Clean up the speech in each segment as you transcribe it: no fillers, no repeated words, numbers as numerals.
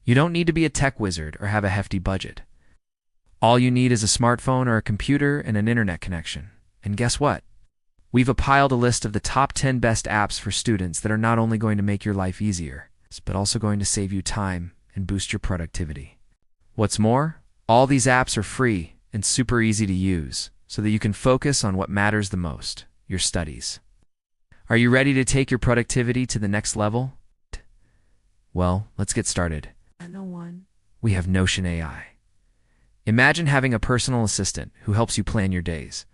You don't need to be a tech wizard or have a hefty budget. All you need is a smartphone or a computer and an internet connection. And guess what? We've compiled a list of the top 10 best apps for students that are not only going to make your life easier, but also going to save you time and boost your productivity. What's more, all these apps are free and super easy to use so that you can focus on what matters the most, your studies. Are you ready to take your productivity to the next level? Well, let's get started. We have Notion AI. Imagine having a personal assistant who helps you plan your days,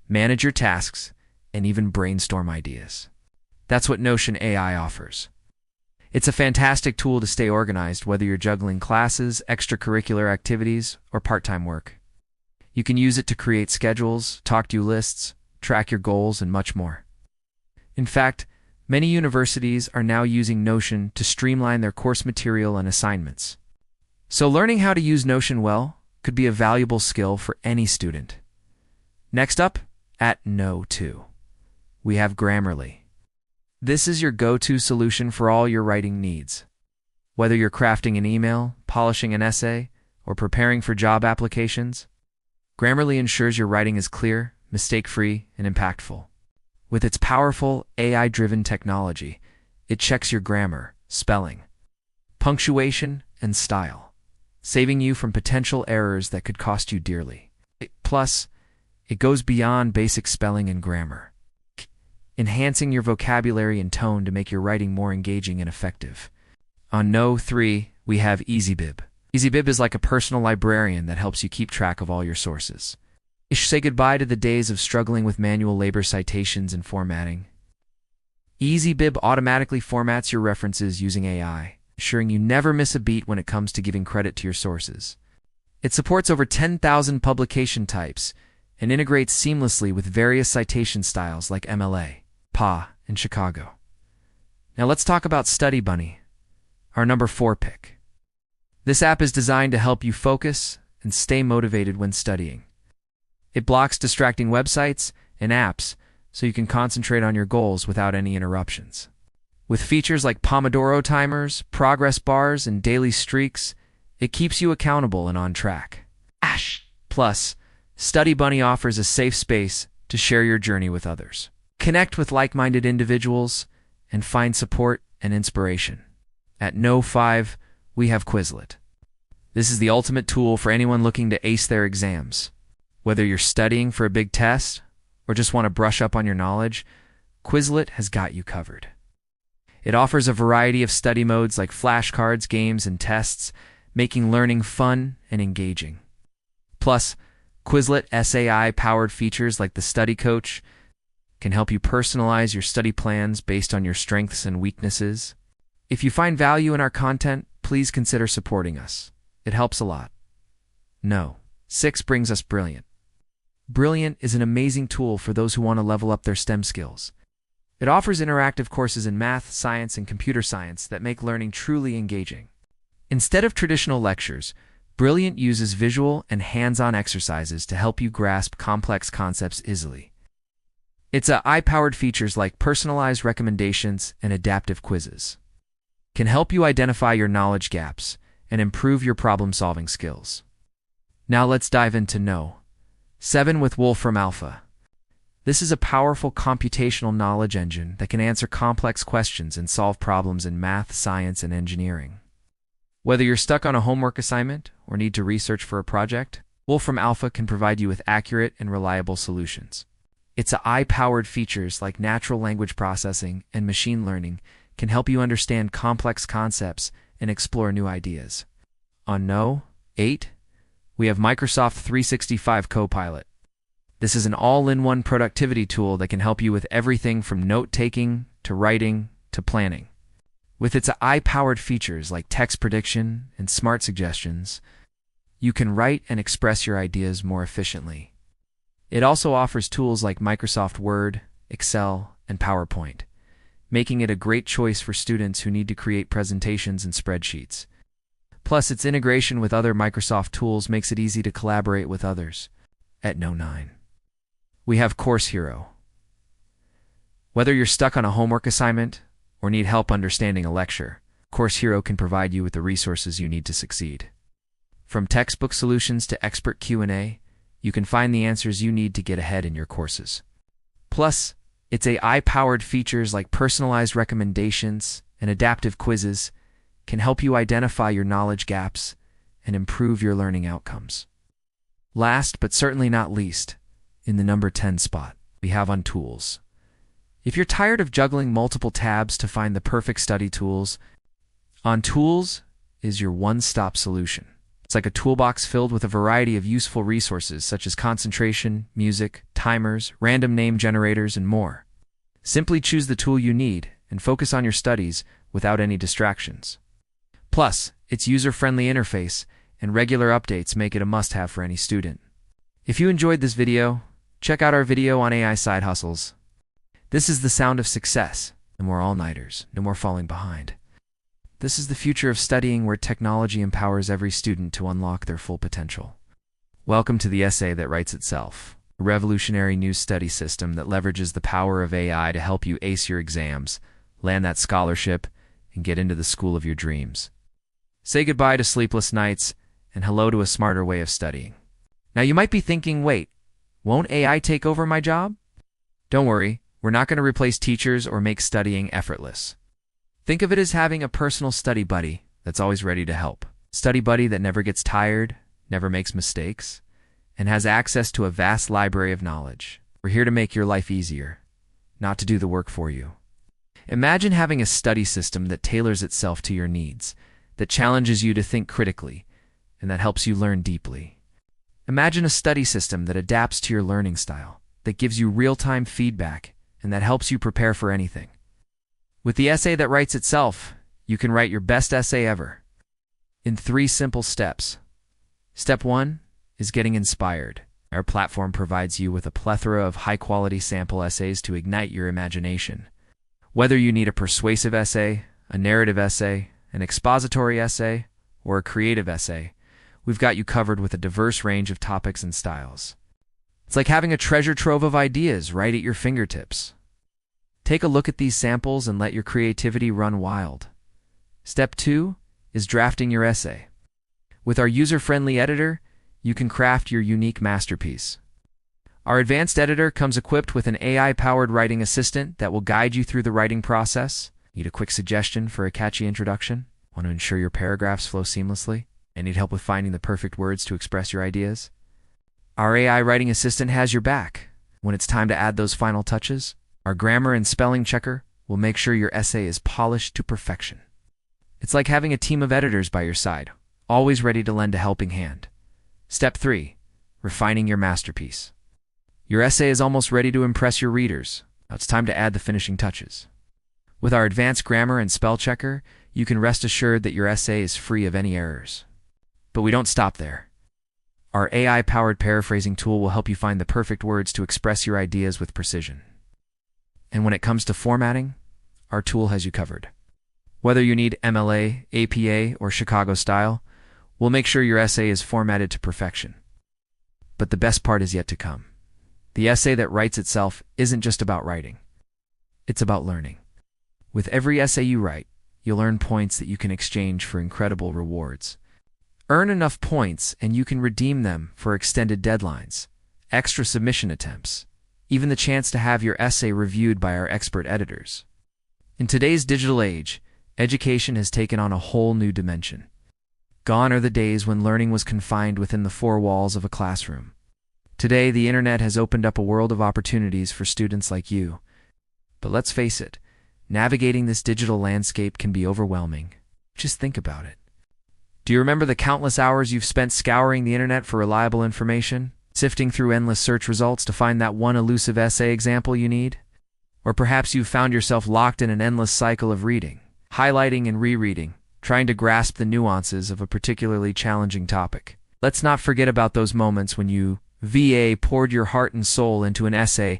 manage your tasks, and even brainstorm ideas. That's what Notion AI offers. It's a fantastic tool to stay organized whether you're juggling classes, extracurricular activities, or part-time work. You can use it to create schedules, talk-to lists, track your goals, and much more. In fact, many universities are now using Notion to streamline their course material and assignments. So learning how to use Notion well could be a valuable skill for any student. Next up, at No2, we have Grammarly. This is your go-to solution for all your writing needs. Whether you're crafting an email, polishing an essay, or preparing for job applications, Grammarly ensures your writing is clear, mistake-free, and impactful. With its powerful AI-driven technology, it checks your grammar, spelling, punctuation, and style, saving you from potential errors that could cost you dearly. Plus, it goes beyond basic spelling and grammar, enhancing your vocabulary and tone to make your writing more engaging and effective. On No3, we have EasyBib. EasyBib is like a personal librarian that helps you keep track of all your sources. Say goodbye to the days of struggling with manual labor citations and formatting. EasyBib automatically formats your references using AI, ensuring you never miss a beat when it comes to giving credit to your sources. It supports over 10,000 publication types and integrates seamlessly with various citation styles like MLA, PA, and Chicago. Now let's talk about Study Bunny, our number 4 pick. This app is designed to help you focus and stay motivated when studying. It blocks distracting websites and apps so you can concentrate on your goals without any interruptions. With features like Pomodoro timers, progress bars, and daily streaks, it keeps you accountable and on track. Plus, Study Bunny offers a safe space to share your journey with others. Connect with like-minded individuals and find support and inspiration. At No5, we have Quizlet. This is the ultimate tool for anyone looking to ace their exams. Whether you're studying for a big test or just want to brush up on your knowledge, Quizlet has got you covered. It offers a variety of study modes like flashcards, games, and tests, making learning fun and engaging. Plus, Quizlet SAI-powered features like the Study Coach can help you personalize your study plans based on your strengths and weaknesses. If you find value in our content, please consider supporting us. It helps a lot. No6 brings us Brilliant. Brilliant is an amazing tool for those who want to level up their STEM skills. It offers interactive courses in math, science, and computer science that make learning truly engaging. Instead of traditional lectures, Brilliant uses visual and hands-on exercises to help you grasp complex concepts easily. Its AI-powered features like personalized recommendations and adaptive quizzes can help you identify your knowledge gaps and improve your problem-solving skills. Now let's dive into No7 with Wolfram Alpha. This is a powerful computational knowledge engine that can answer complex questions and solve problems in math, science, and engineering. Whether you're stuck on a homework assignment or need to research for a project, Wolfram Alpha can provide you with accurate and reliable solutions. Its AI-powered features like natural language processing and machine learning can help you understand complex concepts and explore new ideas. On No8, we have Microsoft 365 Copilot. This is an all-in-one productivity tool that can help you with everything from note-taking to writing to planning. With its AI-powered features like text prediction and smart suggestions, you can write and express your ideas more efficiently. It also offers tools like Microsoft Word, Excel, and PowerPoint, making it a great choice for students who need to create presentations and spreadsheets. Plus, its integration with other Microsoft tools makes it easy to collaborate with others. At No9, we have Course Hero. Whether you're stuck on a homework assignment or need help understanding a lecture, Course Hero can provide you with the resources you need to succeed. From textbook solutions to expert Q&A, you can find the answers you need to get ahead in your courses. Plus, its AI-powered features like personalized recommendations and adaptive quizzes can help you identify your knowledge gaps and improve your learning outcomes. Last but certainly not least, in the number 10 spot, we have on tools. If you're tired of juggling multiple tabs to find the perfect study tools, On Tools is your one-stop solution. It's like a toolbox filled with a variety of useful resources such as concentration, music, timers, random name generators, and more. Simply choose the tool you need and focus on your studies without any distractions. Plus, its user-friendly interface and regular updates make it a must-have for any student. If you enjoyed this video, check out our video on AI side hustles. This is the sound of success. No more all-nighters, no more falling behind. This is the future of studying where technology empowers every student to unlock their full potential. Welcome to the essay that writes itself, a revolutionary new study system that leverages the power of AI to help you ace your exams, land that scholarship, and get into the school of your dreams. Say goodbye to sleepless nights and hello to a smarter way of studying. Now you might be thinking, wait, won't AI take over my job? Don't worry, we're not going to replace teachers or make studying effortless. Think of it as having a personal study buddy that's always ready to help. Study buddy that never gets tired, never makes mistakes, and has access to a vast library of knowledge. We're here to make your life easier, not to do the work for you. Imagine having a study system that tailors itself to your needs, that challenges you to think critically, and that helps you learn deeply. Imagine a study system that adapts to your learning style, that gives you real-time feedback, and that helps you prepare for anything. With the essay that writes itself, you can write your best essay ever in 3 simple steps. Step 1 is getting inspired. Our platform provides you with a plethora of high-quality sample essays to ignite your imagination. Whether you need a persuasive essay, a narrative essay, an expository essay, or a creative essay, we've got you covered with a diverse range of topics and styles. It's like having a treasure trove of ideas right at your fingertips. Take a look at these samples and let your creativity run wild. Step 2 is drafting your essay. With our user-friendly editor, you can craft your unique masterpiece. Our advanced editor comes equipped with an AI-powered writing assistant that will guide you through the writing process. Need a quick suggestion for a catchy introduction? Want to ensure your paragraphs flow seamlessly? And need help with finding the perfect words to express your ideas? Our AI writing assistant has your back. When it's time to add those final touches, our grammar and spelling checker will make sure your essay is polished to perfection. It's like having a team of editors by your side, always ready to lend a helping hand. Step 3, refining your masterpiece. Your essay is almost ready to impress your readers. Now it's time to add the finishing touches. With our advanced grammar and spell checker, you can rest assured that your essay is free of any errors. But we don't stop there. Our AI-powered paraphrasing tool will help you find the perfect words to express your ideas with precision. And when it comes to formatting, our tool has you covered. Whether you need MLA, APA, or Chicago style, we'll make sure your essay is formatted to perfection. But the best part is yet to come. The essay that writes itself isn't just about writing. It's about learning. With every essay you write, you'll earn points that you can exchange for incredible rewards. Earn enough points and you can redeem them for extended deadlines, extra submission attempts, even the chance to have your essay reviewed by our expert editors. In today's digital age, education has taken on a whole new dimension. Gone are the days when learning was confined within the 4 walls of a classroom. Today, the internet has opened up a world of opportunities for students like you. But let's face it, navigating this digital landscape can be overwhelming. Just think about it. Do you remember the countless hours you've spent scouring the internet for reliable information? Sifting through endless search results to find that one elusive essay example you need? Or perhaps you've found yourself locked in an endless cycle of reading, highlighting and rereading, trying to grasp the nuances of a particularly challenging topic. Let's not forget about those moments when you poured your heart and soul into an essay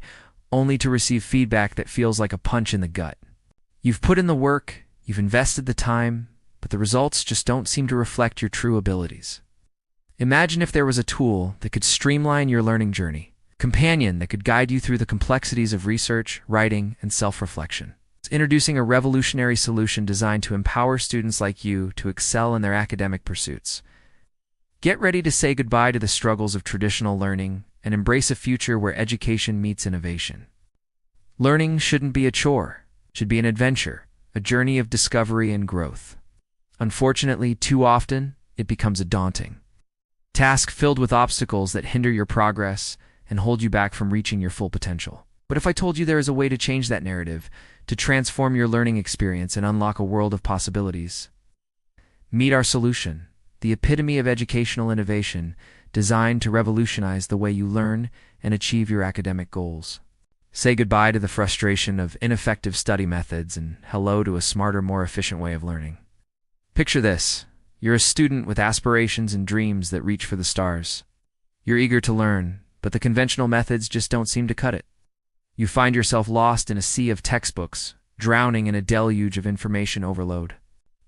only to receive feedback that feels like a punch in the gut. You've put in the work, you've invested the time, but the results just don't seem to reflect your true abilities. Imagine if there was a tool that could streamline your learning journey, a companion that could guide you through the complexities of research, writing, and self-reflection. introducing a revolutionary solution designed to empower students like you to excel in their academic pursuits. Get ready to say goodbye to the struggles of traditional learning and embrace a future where education meets innovation. Learning shouldn't be a chore, it should be an adventure, a journey of discovery and growth. Unfortunately, too often, it becomes a daunting task filled with obstacles that hinder your progress and hold you back from reaching your full potential. But if I told you there is a way to change that narrative, to transform your learning experience and unlock a world of possibilities? Meet our solution, the epitome of educational innovation designed to revolutionize the way you learn and achieve your academic goals. Say goodbye to the frustration of ineffective study methods and hello to a smarter, more efficient way of learning. Picture this. You're a student with aspirations and dreams that reach for the stars. You're eager to learn, but the conventional methods just don't seem to cut it. You find yourself lost in a sea of textbooks, drowning in a deluge of information overload.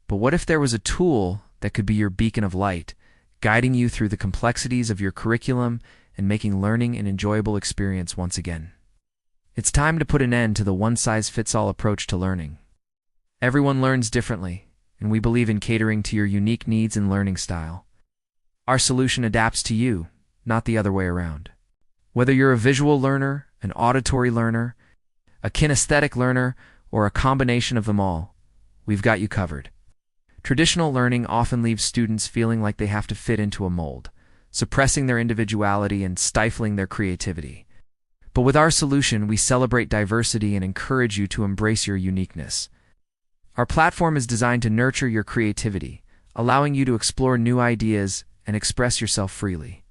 But what if there was a tool that could be your beacon of light, guiding you through the complexities of your curriculum and making learning an enjoyable experience once again? It's time to put an end to the one-size-fits-all approach to learning. Everyone learns differently, and we believe in catering to your unique needs and learning style. Our solution adapts to you, not the other way around. Whether you're a visual learner, an auditory learner, a kinesthetic learner, or a combination of them all, we've got you covered. Traditional learning often leaves students feeling like they have to fit into a mold, suppressing their individuality and stifling their creativity. But with our solution, we celebrate diversity and encourage you to embrace your uniqueness. Our platform is designed to nurture your creativity, allowing you to explore new ideas and express yourself freely.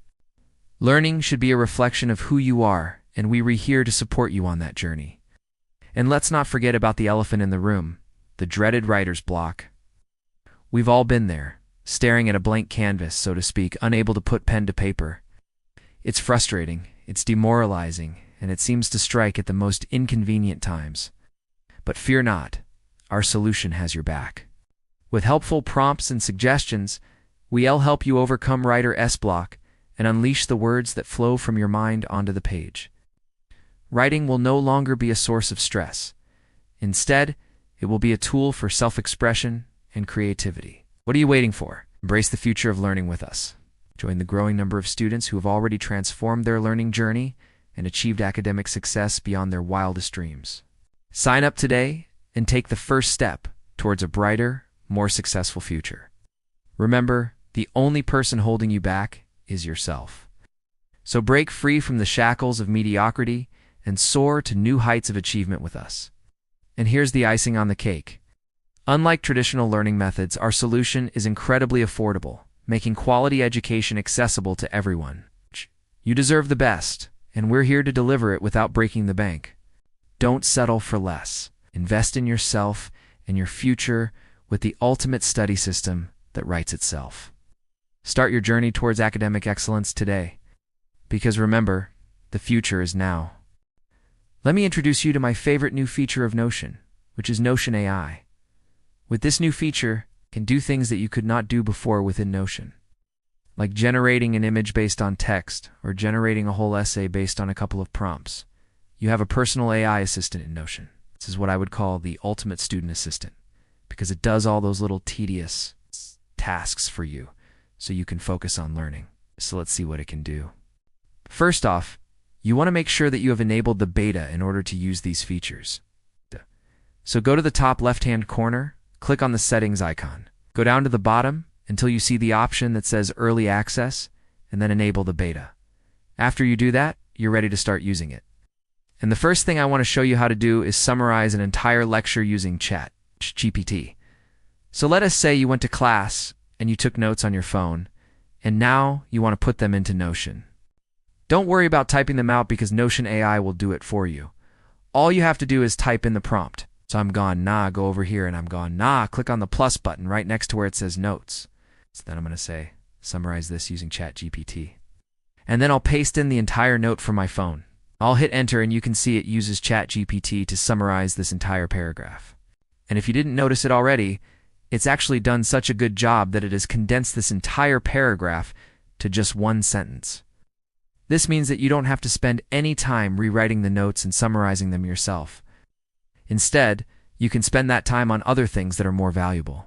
Learning should be a reflection of who you are, and we're here to support you on that journey. And let's not forget about the elephant in the room, the dreaded writer's block. We've all been there, staring at a blank canvas, so to speak, unable to put pen to paper. It's frustrating, it's demoralizing, and it seems to strike at the most inconvenient times. But fear not, our solution has your back. With helpful prompts and suggestions, we'll help you overcome writer's block and unleash the words that flow from your mind onto the page. Writing will no longer be a source of stress. Instead, it will be a tool for self-expression and creativity. What are you waiting for? Embrace the future of learning with us. Join the growing number of students who have already transformed their learning journey and achieved academic success beyond their wildest dreams. Sign up today and take the first step towards a brighter, more successful future. Remember, the only person holding you back is yourself. So break free from the shackles of mediocrity and soar to new heights of achievement with us. And here's the icing on the cake. Unlike traditional learning methods, our solution is incredibly affordable, making quality education accessible to everyone. You deserve the best, and we're here to deliver it without breaking the bank. Don't settle for less. Invest in yourself and your future with the ultimate study system that writes itself. Start your journey towards academic excellence today, because remember, the future is now. Let me introduce you to my favorite new feature of Notion, which is Notion AI. With this new feature, you can do things that you could not do before within Notion, like generating an image based on text or generating a whole essay based on a couple of prompts. You have a personal AI assistant in Notion. This is what I would call the ultimate student assistant, because it does all those little tedious tasks for you, so you can focus on learning. So let's see what it can do. First off, you want to make sure that you have enabled the beta in order to use these features. So go to the top left-hand corner, click on the settings icon. Go down to the bottom until you see the option that says Early Access, and then enable the beta. After you do that, you're ready to start using it. And the first thing I want to show you how to do is summarize an entire lecture using ChatGPT. So let us say you went to class and you took notes on your phone, and now you want to put them into Notion. Don't worry about typing them out because Notion AI will do it for you. All you have to do is type in the prompt. So I'm gone, go over here, and I'm gone, click on the plus button right next to where it says Notes. So then I'm going to say, summarize this using ChatGPT. And then I'll paste in the entire note from my phone. I'll hit enter and you can see it uses ChatGPT to summarize this entire paragraph. And if you didn't notice it already, it's actually done such a good job that it has condensed this entire paragraph to just one sentence. This means that you don't have to spend any time rewriting the notes and summarizing them yourself. Instead, You can spend that time on other things that are more valuable.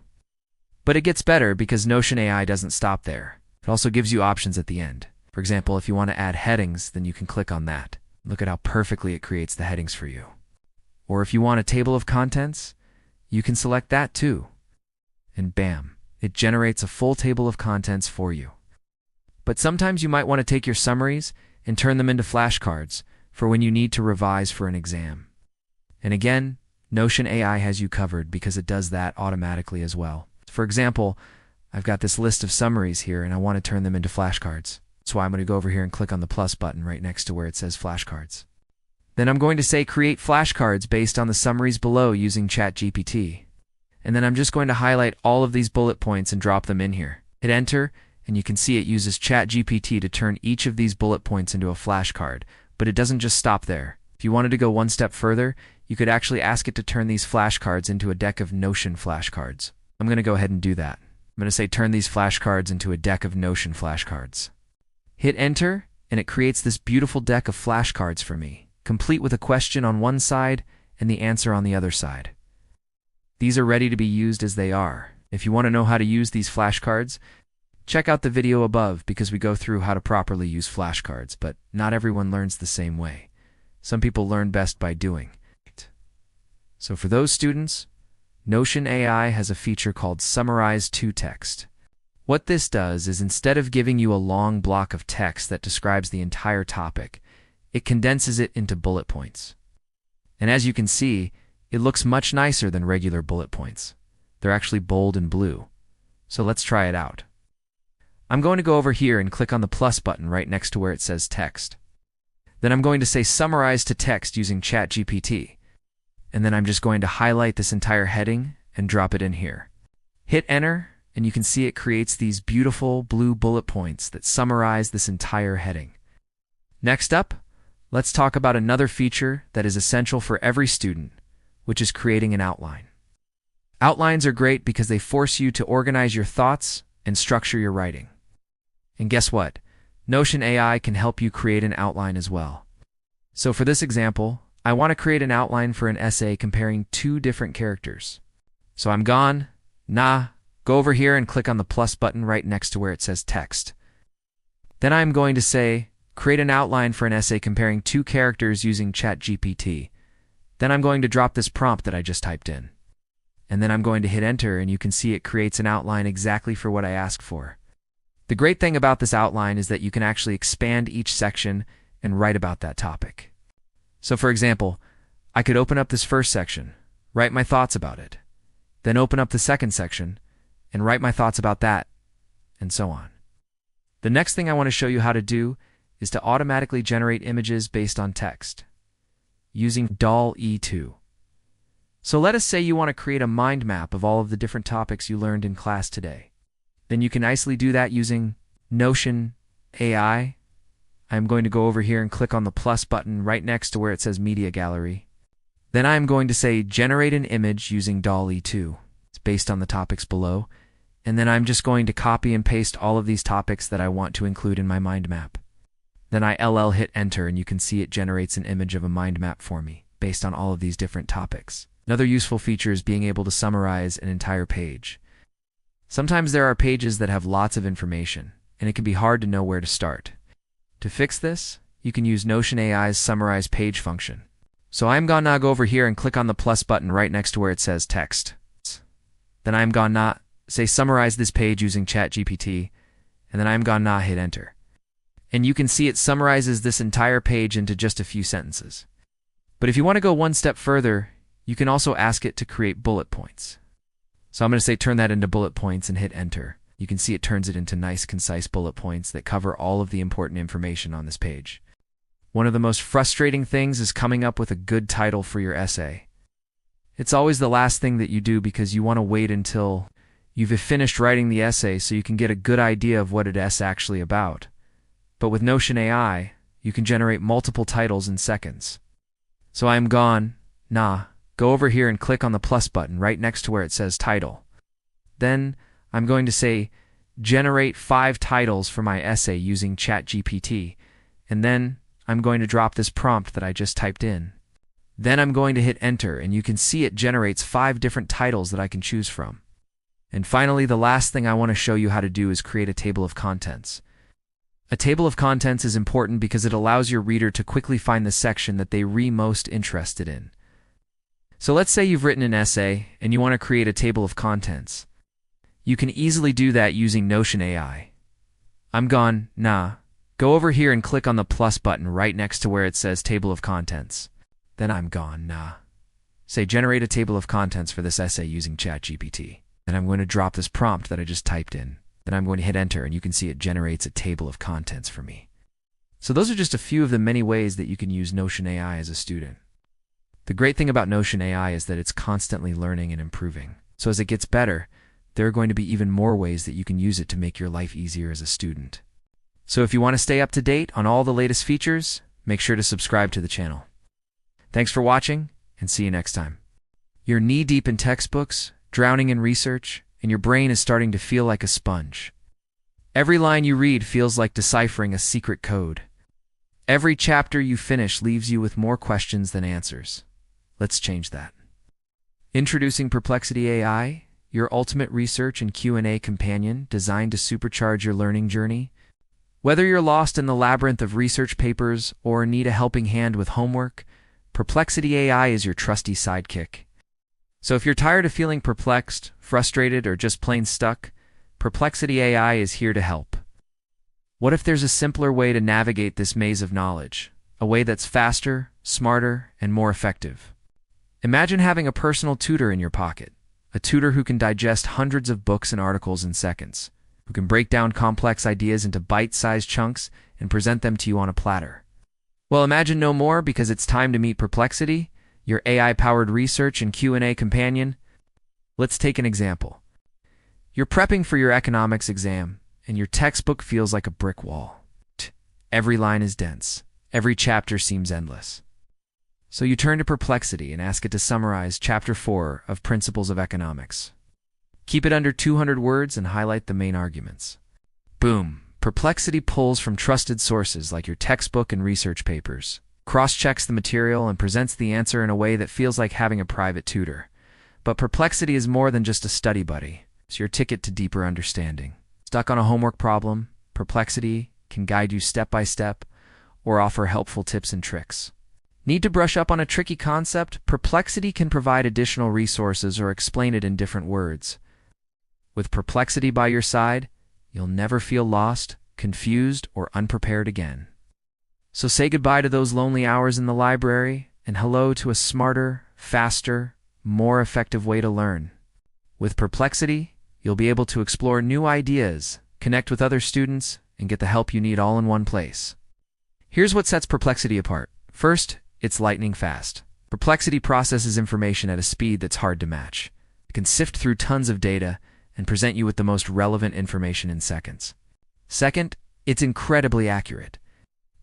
But it gets better because Notion AI doesn't stop there. It also gives you options at the end. For example, if you want to add headings, then you can click on that. Look at how perfectly it creates the headings for you. Or if you want a table of contents, you can select that too. And bam, it generates a full table of contents for you. But sometimes you might want to take your summaries and turn them into flashcards for when you need to revise for an exam. And again, Notion AI has you covered because it does that automatically as well. For example, I've got this list of summaries here and I want to turn them into flashcards. So I'm going to go over here and click on the plus button right next to where it says flashcards. Then I'm going to say create flashcards based on the summaries below using ChatGPT. And then I'm just going to highlight all of these bullet points and drop them in here. Hit enter, and you can see it uses ChatGPT to turn each of these bullet points into a flashcard. But it doesn't just stop there. If you wanted to go one step further, you could actually ask it to turn these flashcards into a deck of Notion flashcards. I'm going to go ahead and do that. I'm going to say turn these flashcards into a deck of Notion flashcards. Hit enter, and it creates this beautiful deck of flashcards for me, complete with a question on one side and the answer on the other side. These are ready to be used as they are. If you want to know how to use these flashcards, check out the video above because we go through how to properly use flashcards, but not everyone learns the same way. Some people learn best by doing it. So for those students, Notion AI has a feature called Summarize to Text. What this does is instead of giving you a long block of text that describes the entire topic, it condenses it into bullet points. And as you can see, it looks much nicer than regular bullet points. They're actually bold and blue. So let's try it out. I'm going to go over here and click on the plus button right next to where it says text. Then I'm going to say summarize to text using ChatGPT. And then I'm just going to highlight this entire heading and drop it in here. Hit enter, and you can see it creates these beautiful blue bullet points that summarize this entire heading. Next up, let's talk about another feature that is essential for every student, which is creating an outline. Outlines are great because they force you to organize your thoughts and structure your writing. And guess what? Notion AI can help you create an outline as well. So for this example, I want to create an outline for an essay comparing two different characters. So I'm go over here and click on the plus button right next to where it says text. Then I'm going to say, create an outline for an essay comparing two characters using ChatGPT. Then I'm going to drop this prompt that I just typed in. And then I'm going to hit enter, and you can see it creates an outline exactly for what I asked for. The great thing about this outline is that you can actually expand each section and write about that topic. So for example, I could open up this first section, write my thoughts about it, then open up the second section and write my thoughts about that, and so on. The next thing I want to show you how to do is to automatically generate images based on text using DALL-E 2. So let us say you want to create a mind map of all of the different topics you learned in class today. Then you can nicely do that using Notion AI. I'm going to go over here and click on the plus button right next to where it says Media Gallery. Then I'm going to say generate an image using DALL-E 2. It's based on the topics below. And then I'm just going to copy and paste all of these topics that I want to include in my mind map. Then I hit enter, and you can see it generates an image of a mind map for me based on all of these different topics. Another useful feature is being able to summarize an entire page. Sometimes there are pages that have lots of information, and it can be hard to know where to start. To fix this, you can use Notion AI's Summarize Page function. So I'm gonna go over here and click on the plus button right next to where it says Text. Then I'm gonna say Summarize this page using ChatGPT, and then I'm gonna hit Enter. And you can see it summarizes this entire page into just a few sentences. But if you want to go one step further, you can also ask it to create bullet points. So I'm going to say turn that into bullet points and hit Enter. You can see it turns it into nice, concise bullet points that cover all of the important information on this page. One of the most frustrating things is coming up with a good title for your essay. It's always the last thing that you do because you want to wait until you've finished writing the essay so you can get a good idea of what it's actually about. But with Notion AI, you can generate multiple titles in seconds. So I'm go over here and click on the plus button right next to where it says Title. Then I'm going to say generate 5 titles for my essay using ChatGPT, and then I'm going to drop this prompt that I just typed in. Then I'm going to hit enter, and you can see it generates 5 different titles that I can choose from. And finally, the last thing I want to show you how to do is create a table of contents. A table of contents is important because it allows your reader to quickly find the section that they're most interested in. So let's say you've written an essay and you want to create a table of contents. You can easily do that using Notion AI. Go over here and click on the plus button right next to where it says Table of Contents. Then say generate a table of contents for this essay using ChatGPT. Then I'm going to drop this prompt that I just typed in. Then I'm going to hit enter, and you can see it generates a table of contents for me. So those are just a few of the many ways that you can use Notion AI as a student. The great thing about Notion AI is that it's constantly learning and improving. So as it gets better, there are going to be even more ways that you can use it to make your life easier as a student. So if you want to stay up to date on all the latest features, make sure to subscribe to the channel. Thanks for watching, and see you next time. You're knee-deep in textbooks, drowning in research, and your brain is starting to feel like a sponge. Every line you read feels like deciphering a secret code. Every chapter you finish leaves you with more questions than answers. Let's change that. Introducing Perplexity AI, your ultimate research and Q&A companion designed to supercharge your learning journey. Whether you're lost in the labyrinth of research papers or need a helping hand with homework, Perplexity AI is your trusty sidekick. So if you're tired of feeling perplexed, frustrated, or just plain stuck, Perplexity AI is here to help. What if there's a simpler way to navigate this maze of knowledge? A way that's faster, smarter, and more effective. Imagine having a personal tutor in your pocket. A tutor who can digest hundreds of books and articles in seconds, who can break down complex ideas into bite-sized chunks and present them to you on a platter. Well, imagine no more, because it's time to meet Perplexity, your AI-powered research and Q&A companion. Let's take an example. You're prepping for your economics exam, and your textbook feels like a brick wall. Every line is dense. Every chapter seems endless. So you turn to Perplexity and ask it to summarize Chapter 4 of Principles of Economics. Keep it under 200 words and highlight the main arguments. Boom! Perplexity pulls from trusted sources like your textbook and research papers, cross-checks the material, and presents the answer in a way that feels like having a private tutor. But Perplexity is more than just a study buddy. It's your ticket to deeper understanding. Stuck on a homework problem, Perplexity can guide you step by step or offer helpful tips and tricks. Need to brush up on a tricky concept? Perplexity can provide additional resources or explain it in different words. With Perplexity by your side, you'll never feel lost, confused, or unprepared again. So say goodbye to those lonely hours in the library and hello to a smarter, faster, more effective way to learn. With Perplexity, you'll be able to explore new ideas, connect with other students, and get the help you need all in one place. Here's what sets Perplexity apart. First, it's lightning fast. Perplexity processes information at a speed that's hard to match. It can sift through tons of data and present you with the most relevant information in seconds. Second, it's incredibly accurate.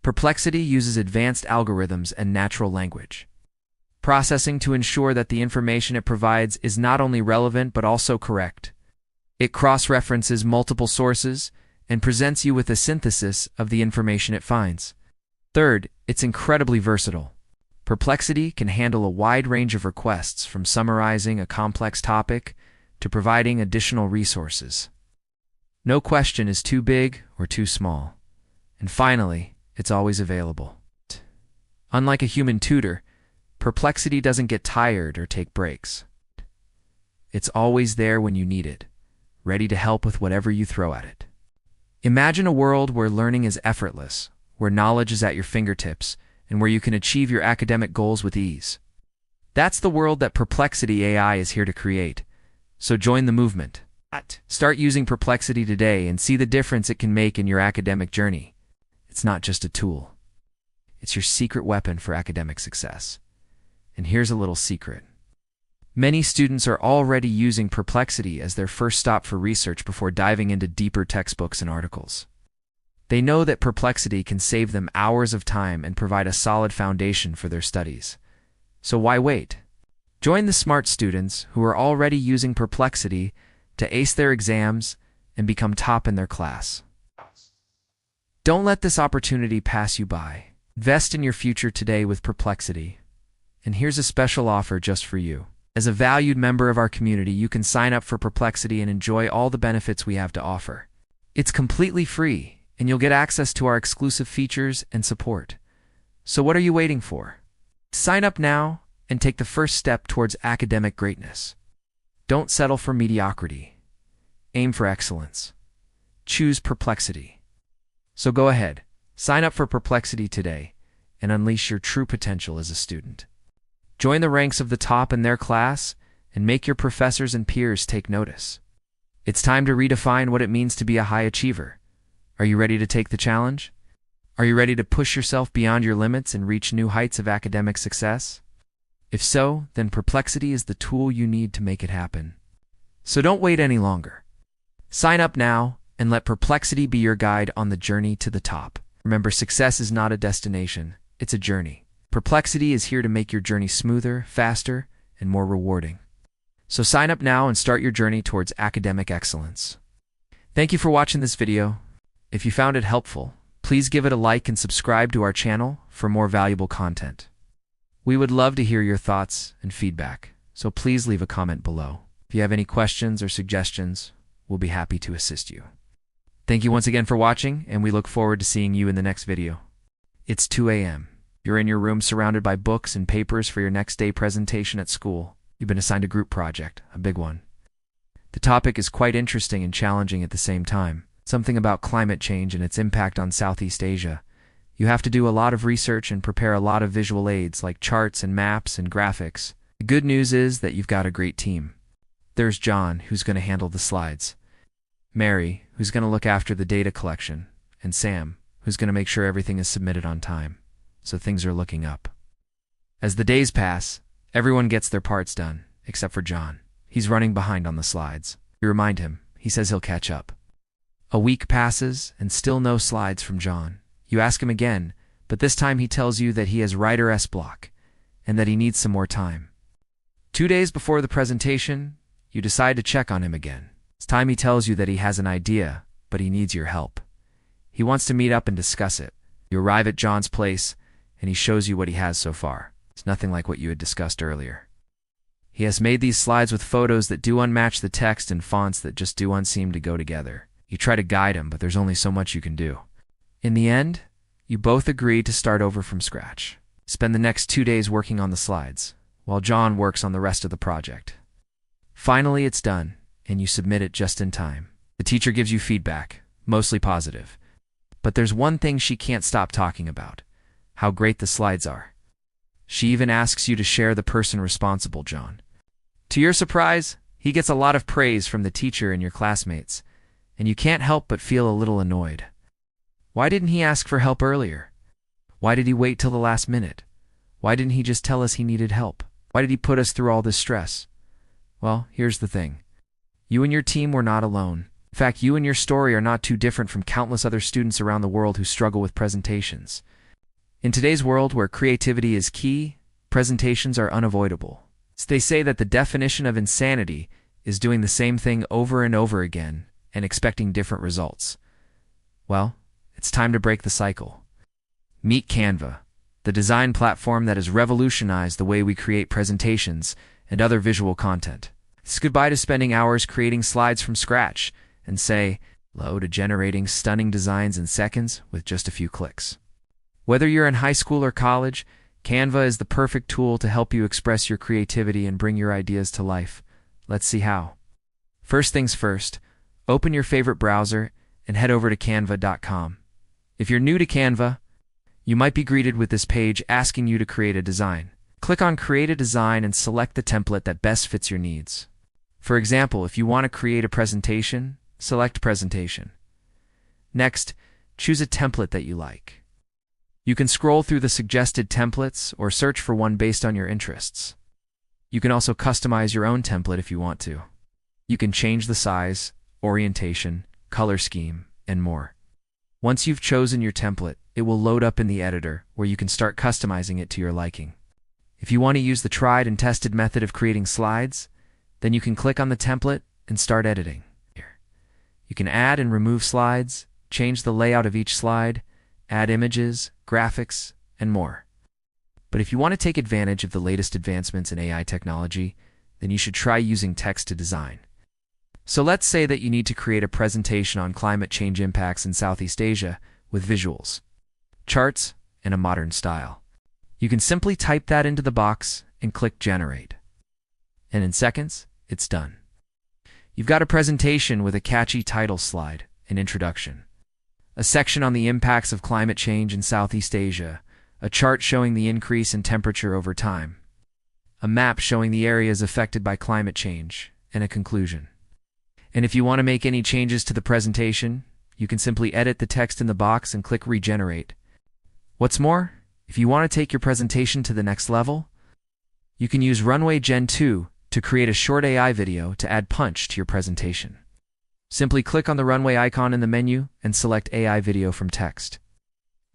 Perplexity uses advanced algorithms and natural language processing to ensure that the information it provides is not only relevant but also correct. It cross-references multiple sources and presents you with a synthesis of the information it finds. Third, it's incredibly versatile. Perplexity can handle a wide range of requests, from summarizing a complex topic to providing additional resources. No question is too big or too small. And finally, it's always available. Unlike a human tutor, Perplexity doesn't get tired or take breaks. It's always there when you need it, ready to help with whatever you throw at it. Imagine a world where learning is effortless, where knowledge is at your fingertips, and where you can achieve your academic goals with ease. That's the world that Perplexity AI is here to create. So join the movement. Start using Perplexity today and see the difference it can make in your academic journey. It's not just a tool. It's your secret weapon for academic success. And here's a little secret. Many students are already using Perplexity as their first stop for research before diving into deeper textbooks and articles. They know that Perplexity can save them hours of time and provide a solid foundation for their studies. So why wait? Join the smart students who are already using Perplexity to ace their exams and become top in their class. Don't let this opportunity pass you by. Invest in your future today with Perplexity. And here's a special offer just for you. As a valued member of our community, you can sign up for Perplexity and enjoy all the benefits we have to offer. It's completely free, and you'll get access to our exclusive features and support. So what are you waiting for? Sign up now and take the first step towards academic greatness. Don't settle for mediocrity. Aim for excellence. Choose Perplexity. So go ahead, sign up for Perplexity today and unleash your true potential as a student. Join the ranks of the top in their class and make your professors and peers take notice. It's time to redefine what it means to be a high achiever. Are you ready to take the challenge? Are you ready to push yourself beyond your limits and reach new heights of academic success? If so, then Perplexity is the tool you need to make it happen. So don't wait any longer. Sign up now and let Perplexity be your guide on the journey to the top. Remember, success is not a destination, it's a journey. Perplexity is here to make your journey smoother, faster, and more rewarding. So sign up now and start your journey towards academic excellence. Thank you for watching this video. If you found it helpful, please give it a like and subscribe to our channel for more valuable content. We would love to hear your thoughts and feedback, so please leave a comment below. If you have any questions or suggestions, we'll be happy to assist you. Thank you once again for watching, and we look forward to seeing you in the next video. It's 2 a.m. You're in your room surrounded by books and papers for your next day presentation at school. You've been assigned a group project, a big one. The topic is quite interesting and challenging at the same time. Something about climate change and its impact on Southeast Asia. You have to do a lot of research and prepare a lot of visual aids like charts and maps and graphics. The good news is that you've got a great team. There's John, who's going to handle the slides. Mary, who's going to look after the data collection. And Sam, who's going to make sure everything is submitted on time. So things are looking up. As the days pass, everyone gets their parts done, except for John. He's running behind on the slides. You remind him. He says he'll catch up. A week passes, and still no slides from John. You ask him again, but this time he tells you that he has writer's block, and that he needs some more time. 2 days before the presentation, you decide to check on him again. It's time he tells you that he has an idea, but he needs your help. He wants to meet up and discuss it. You arrive at John's place, and he shows you what he has so far. It's nothing like what you had discussed earlier. He has made these slides with photos that do unmatch the text and fonts that just do unseem to go together. You try to guide him, but there's only so much you can do. In the end, you both agree to start over from scratch. Spend the next 2 days working on the slides, while John works on the rest of the project. Finally, it's done, and you submit it just in time. The teacher gives you feedback, mostly positive. But there's one thing she can't stop talking about: how great the slides are. She even asks you to share the person responsible, John. To your surprise, he gets a lot of praise from the teacher and your classmates, and you can't help but feel a little annoyed. Why didn't he ask for help earlier? Why did he wait till the last minute? Why didn't he just tell us he needed help? Why did he put us through all this stress? Well, here's the thing. You and your team were not alone. In fact, you and your story are not too different from countless other students around the world who struggle with presentations. In today's world where creativity is key, presentations are unavoidable. They say that the definition of insanity is doing the same thing over and over again and expecting different results. Well, it's time to break the cycle. Meet Canva, the design platform that has revolutionized the way we create presentations and other visual content. It's goodbye to spending hours creating slides from scratch and say hello to generating stunning designs in seconds with just a few clicks. Whether you're in high school or college, Canva is the perfect tool to help you express your creativity and bring your ideas to life. Let's see how. First things first, open your favorite browser and head over to canva.com. If you're new to Canva, you might be greeted with this page asking you to create a design. Click on Create a Design and select the template that best fits your needs. For example, if you want to create a presentation, select Presentation. Next, choose a template that you like. You can scroll through the suggested templates or search for one based on your interests. You can also customize your own template if you want to. You can change the size, orientation, color scheme, and more. Once you've chosen your template, it will load up in the editor where you can start customizing it to your liking. If you want to use the tried and tested method of creating slides, then you can click on the template and start editing. Here, you can add and remove slides, change the layout of each slide, add images, graphics, and more. But if you want to take advantage of the latest advancements in AI technology, then you should try using text to design. So let's say that you need to create a presentation on climate change impacts in Southeast Asia with visuals, charts, and a modern style. You can simply type that into the box and click Generate. And in seconds, it's done. You've got a presentation with a catchy title slide, an introduction, a section on the impacts of climate change in Southeast Asia, a chart showing the increase in temperature over time, a map showing the areas affected by climate change, and a conclusion. And if you want to make any changes to the presentation, you can simply edit the text in the box and click Regenerate. What's more, if you want to take your presentation to the next level, you can use Runway Gen 2 to create a short AI video to add punch to your presentation. Simply click on the Runway icon in the menu and select AI video from text.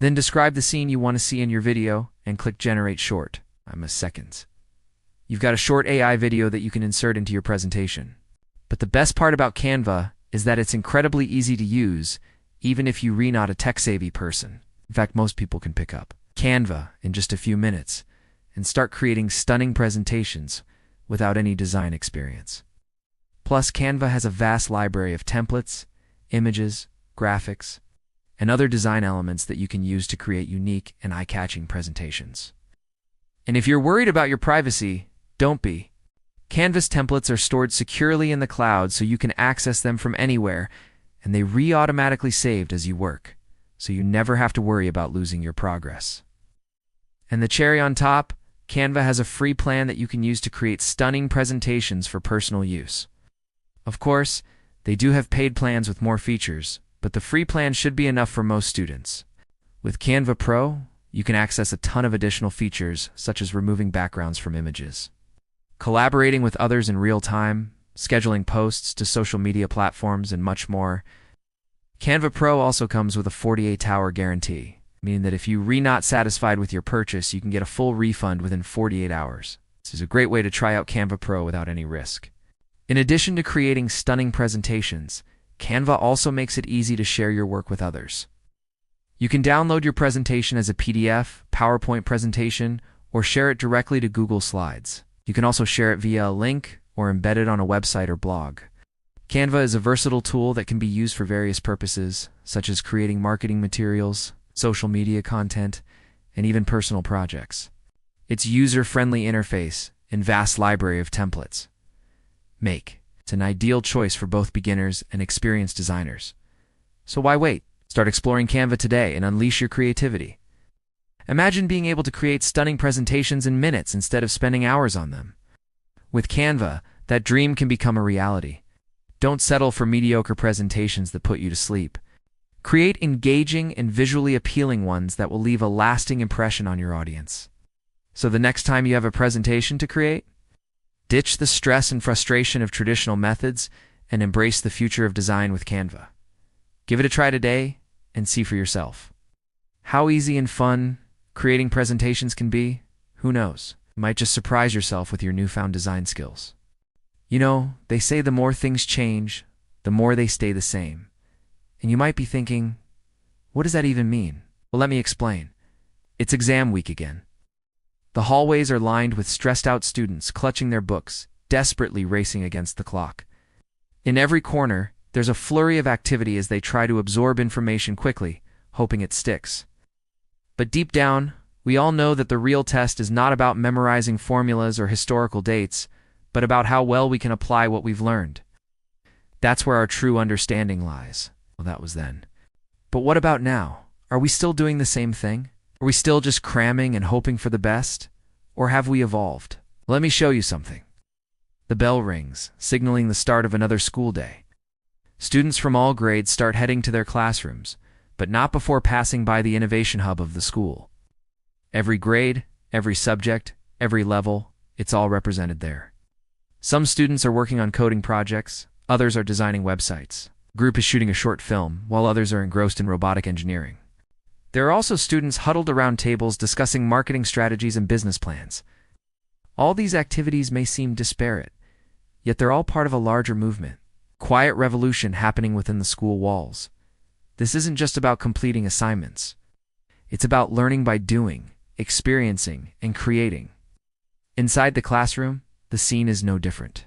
Then describe the scene you want to see in your video and click Generate Short. Seconds. You've got a short AI video that you can insert into your presentation. But the best part about Canva is that it's incredibly easy to use, even if you're not a tech-savvy person. In fact, most people can pick up Canva in just a few minutes and start creating stunning presentations without any design experience. Plus, Canva has a vast library of templates, images, graphics, and other design elements that you can use to create unique and eye-catching presentations. And if you're worried about your privacy, don't be. Canva's templates are stored securely in the cloud so you can access them from anywhere, and they automatically saved as you work, so you never have to worry about losing your progress. And the cherry on top, Canva has a free plan that you can use to create stunning presentations for personal use. Of course, they do have paid plans with more features, but the free plan should be enough for most students. With Canva Pro, you can access a ton of additional features, such as removing backgrounds from images, collaborating with others in real time, scheduling posts to social media platforms, and much more. Canva Pro also comes with a 48-hour guarantee, meaning that if you're not satisfied with your purchase, you can get a full refund within 48 hours. This is a great way to try out Canva Pro without any risk. In addition to creating stunning presentations, Canva also makes it easy to share your work with others. You can download your presentation as a PDF, PowerPoint presentation, or share it directly to Google Slides. You can also share it via a link or embed it on a website or blog. Canva is a versatile tool that can be used for various purposes, such as creating marketing materials, social media content, and even personal projects. Its user-friendly interface and vast library of templates make it an ideal choice for both beginners and experienced designers. So why wait? Start exploring Canva today and unleash your creativity. Imagine being able to create stunning presentations in minutes instead of spending hours on them. With Canva, that dream can become a reality. Don't settle for mediocre presentations that put you to sleep. Create engaging and visually appealing ones that will leave a lasting impression on your audience. So the next time you have a presentation to create, ditch the stress and frustration of traditional methods and embrace the future of design with Canva. Give it a try today and see for yourself. How easy and fun creating presentations can be, who knows? You might just surprise yourself with your newfound design skills. You know, they say the more things change, the more they stay the same. And you might be thinking, what does that even mean? Well, let me explain. It's exam week again. The hallways are lined with stressed-out students clutching their books, desperately racing against the clock. In every corner, there's a flurry of activity as they try to absorb information quickly, hoping it sticks. But deep down, we all know that the real test is not about memorizing formulas or historical dates, but about how well we can apply what we've learned. That's where our true understanding lies. Well, that was then. But what about now? Are we still doing the same thing? Are we still just cramming and hoping for the best? Or have we evolved? Let me show you something. The bell rings, signaling the start of another school day. Students from all grades start heading to their classrooms, but not before passing by the innovation hub of the school. Every grade, every subject, every level, it's all represented there. Some students are working on coding projects, others are designing websites. A group is shooting a short film, while others are engrossed in robotic engineering. There are also students huddled around tables discussing marketing strategies and business plans. All these activities may seem disparate, yet they're all part of a larger movement, quiet revolution happening within the school walls. This isn't just about completing assignments. It's about learning by doing, experiencing, and creating. Inside the classroom, the scene is no different.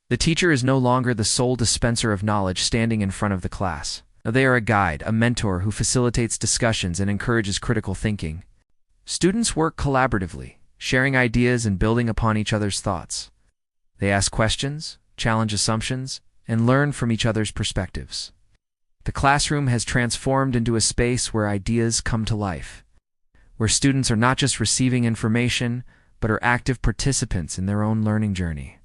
The teacher is no longer the sole dispenser of knowledge standing in front of the class. They are a guide, a mentor who facilitates discussions and encourages critical thinking. Students work collaboratively, sharing ideas and building upon each other's thoughts. They ask questions, challenge assumptions, and learn from each other's perspectives. The classroom has transformed into a space where ideas come to life, where students are not just receiving information, but are active participants in their own learning journey.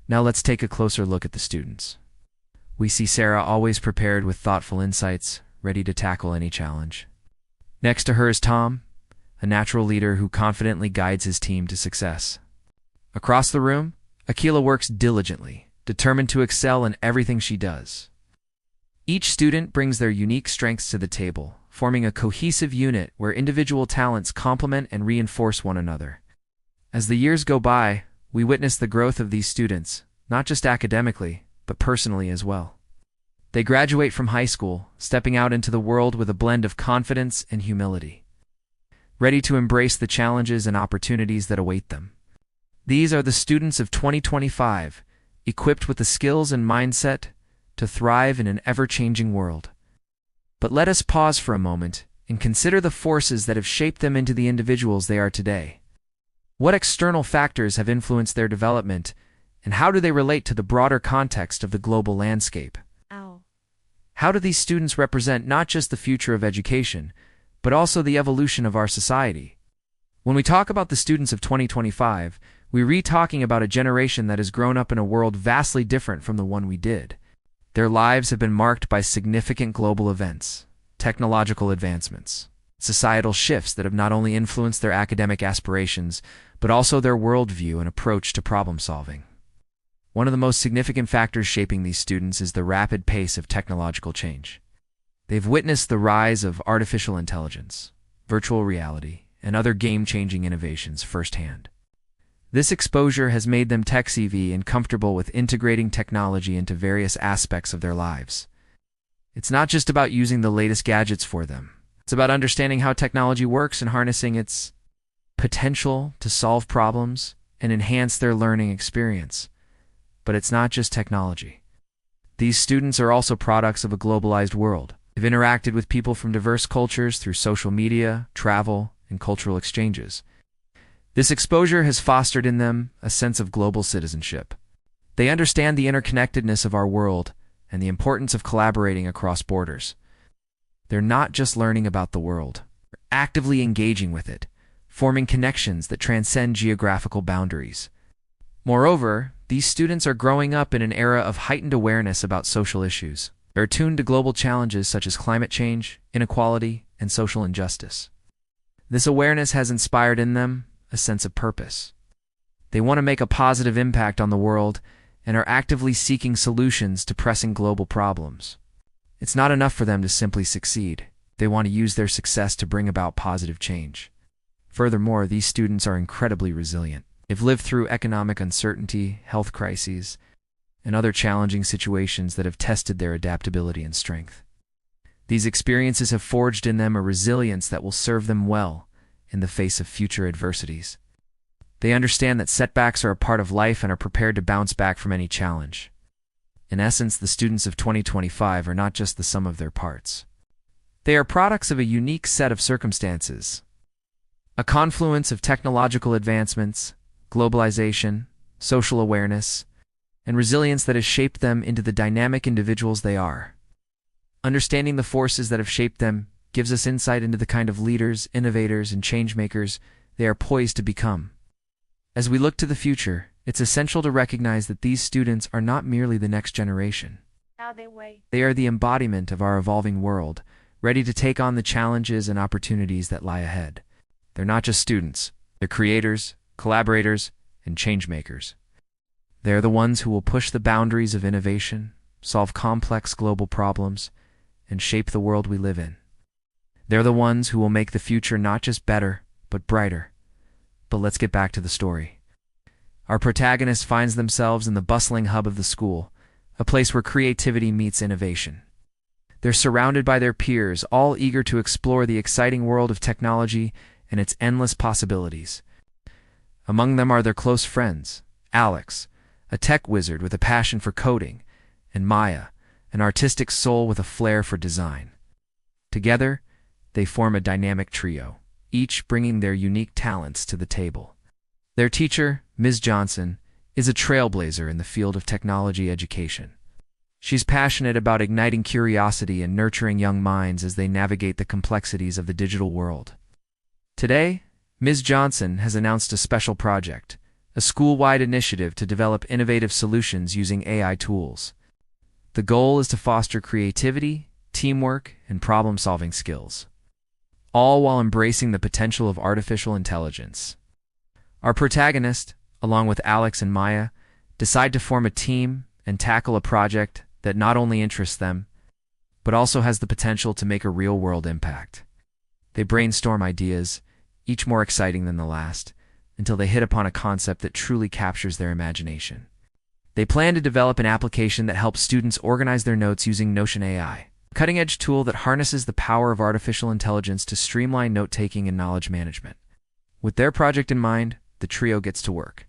Now let's take a closer look at the students. We see Sarah always prepared with thoughtful insights, ready to tackle any challenge. Next to her is Tom, a natural leader who confidently guides his team to success. Across the room, Akila works diligently, determined to excel in everything she does. Each student brings their unique strengths to the table, forming a cohesive unit where individual talents complement and reinforce one another. As the years go by, we witness the growth of these students, not just academically, but personally as well. They graduate from high school, stepping out into the world with a blend of confidence and humility, ready to embrace the challenges and opportunities that await them. These are the students of 2025, equipped with the skills and mindset to thrive in an ever-changing world. But let us pause for a moment and consider the forces that have shaped them into the individuals they are today. What external factors have influenced their development, and how do they relate to the broader context of the global landscape? How do these students represent not just the future of education, but also the evolution of our society? When we talk about the students of 2025, we're talking about a generation that has grown up in a world vastly different from the one we did. Their lives have been marked by significant global events, technological advancements, societal shifts that have not only influenced their academic aspirations, but also their worldview and approach to problem solving. One of the most significant factors shaping these students is the rapid pace of technological change. They've witnessed the rise of artificial intelligence, virtual reality, and other game-changing innovations firsthand. This exposure has made them tech-savvy and comfortable with integrating technology into various aspects of their lives. It's not just about using the latest gadgets for them. It's about understanding how technology works and harnessing its potential to solve problems and enhance their learning experience. But it's not just technology. These students are also products of a globalized world. They've interacted with people from diverse cultures through social media, travel, and cultural exchanges. This exposure has fostered in them a sense of global citizenship. They understand the interconnectedness of our world and the importance of collaborating across borders. They're not just learning about the world, they're actively engaging with it, forming connections that transcend geographical boundaries. Moreover, these students are growing up in an era of heightened awareness about social issues. They're attuned to global challenges such as climate change, inequality, and social injustice. This awareness has inspired in them a sense of purpose. They want to make a positive impact on the world and are actively seeking solutions to pressing global problems. It's not enough for them to simply succeed. They want to use their success to bring about positive change. Furthermore, these students are incredibly resilient. They've lived through economic uncertainty, health crises, and other challenging situations that have tested their adaptability and strength. These experiences have forged in them a resilience that will serve them well in the face of future adversities. They understand that setbacks are a part of life and are prepared to bounce back from any challenge. In essence, the students of 2025 are not just the sum of their parts. They are products of a unique set of circumstances, a confluence of technological advancements, globalization, social awareness, and resilience that has shaped them into the dynamic individuals they are. Understanding the forces that have shaped them gives us insight into the kind of leaders, innovators, and changemakers they are poised to become. As we look to the future, it's essential to recognize that these students are not merely the next generation. They are the embodiment of our evolving world, ready to take on the challenges and opportunities that lie ahead. They're not just students, they're creators, collaborators, and changemakers. They're the ones who will push the boundaries of innovation, solve complex global problems, and shape the world we live in. They're the ones who will make the future not just better, but brighter. But let's get back to the story. Our protagonist finds themselves in the bustling hub of the school, a place where creativity meets innovation. They're surrounded by their peers, all eager to explore the exciting world of technology and its endless possibilities. Among them are their close friends, Alex, a tech wizard with a passion for coding, and Maya, an artistic soul with a flair for design. Together, they form a dynamic trio, each bringing their unique talents to the table. Their teacher, Ms. Johnson, is a trailblazer in the field of technology education. She's passionate about igniting curiosity and nurturing young minds as they navigate the complexities of the digital world. Today, Ms. Johnson has announced a special project, a school-wide initiative to develop innovative solutions using AI tools. The goal is to foster creativity, teamwork, and problem-solving skills, all while embracing the potential of artificial intelligence. Our protagonist, along with Alex and Maya, decide to form a team and tackle a project that not only interests them, but also has the potential to make a real-world impact. They brainstorm ideas, each more exciting than the last, until they hit upon a concept that truly captures their imagination. They plan to develop an application that helps students organize their notes using Notion AI, a cutting-edge tool that harnesses the power of artificial intelligence to streamline note-taking and knowledge management. With their project in mind, the trio gets to work.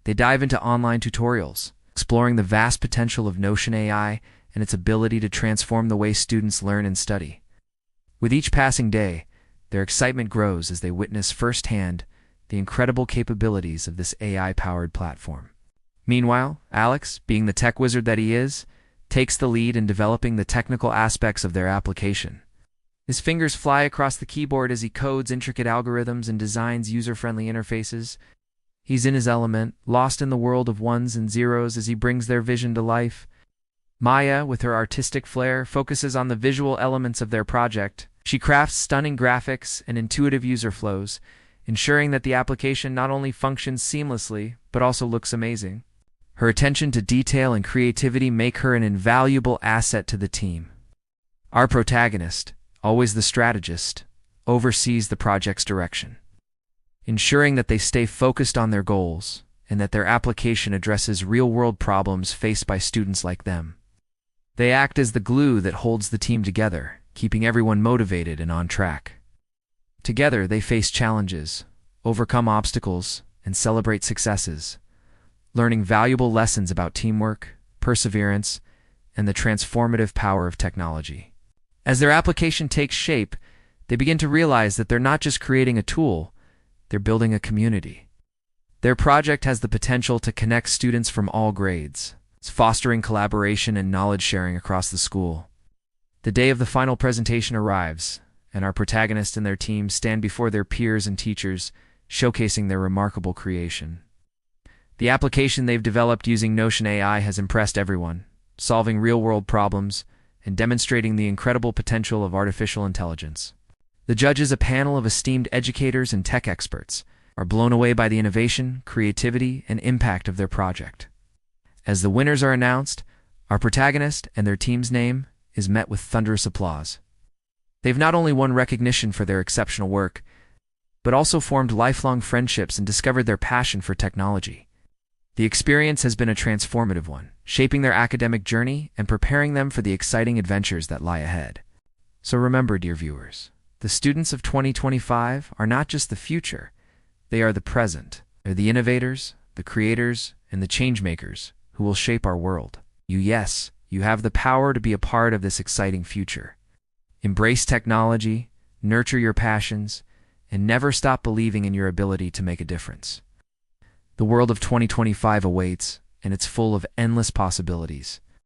They dive into online tutorials, exploring the vast potential of Notion AI and its ability to transform the way students learn and study. With each passing day, their excitement grows as they witness firsthand the incredible capabilities of this AI-powered platform. Meanwhile, Alex, being the tech wizard that he is, takes the lead in developing the technical aspects of their application. His fingers fly across the keyboard as he codes intricate algorithms and designs user-friendly interfaces. He's in his element, lost in the world of ones and zeros as he brings their vision to life. Maya, with her artistic flair, focuses on the visual elements of their project. She crafts stunning graphics and intuitive user flows, ensuring that the application not only functions seamlessly, but also looks amazing. Her attention to detail and creativity make her an invaluable asset to the team. Our protagonist, always the strategist, oversees the project's direction, ensuring that they stay focused on their goals and that their application addresses real-world problems faced by students like them. They act as the glue that holds the team together, keeping everyone motivated and on track. Together, they face challenges, overcome obstacles, and celebrate successes, learning valuable lessons about teamwork, perseverance, and the transformative power of technology. As their application takes shape, they begin to realize that they're not just creating a tool, they're building a community. Their project has the potential to connect students from all grades, fostering collaboration and knowledge sharing across the school. The day of the final presentation arrives, and our protagonist and their team stand before their peers and teachers, showcasing their remarkable creation. The application they've developed using Notion AI has impressed everyone, solving real-world problems and demonstrating the incredible potential of artificial intelligence. The judges, a panel of esteemed educators and tech experts, are blown away by the innovation, creativity, and impact of their project. As the winners are announced, our protagonist and their team's name is met with thunderous applause. They've not only won recognition for their exceptional work, but also formed lifelong friendships and discovered their passion for technology. The experience has been a transformative one, shaping their academic journey and preparing them for the exciting adventures that lie ahead. So remember, dear viewers, the students of 2025 are not just the future, they are the present. They're the innovators, the creators, and the changemakers who will shape our world. You have the power to be a part of this exciting future. Embrace technology, nurture your passions, and never stop believing in your ability to make a difference. The world of 2025 awaits, and it's full of endless possibilities.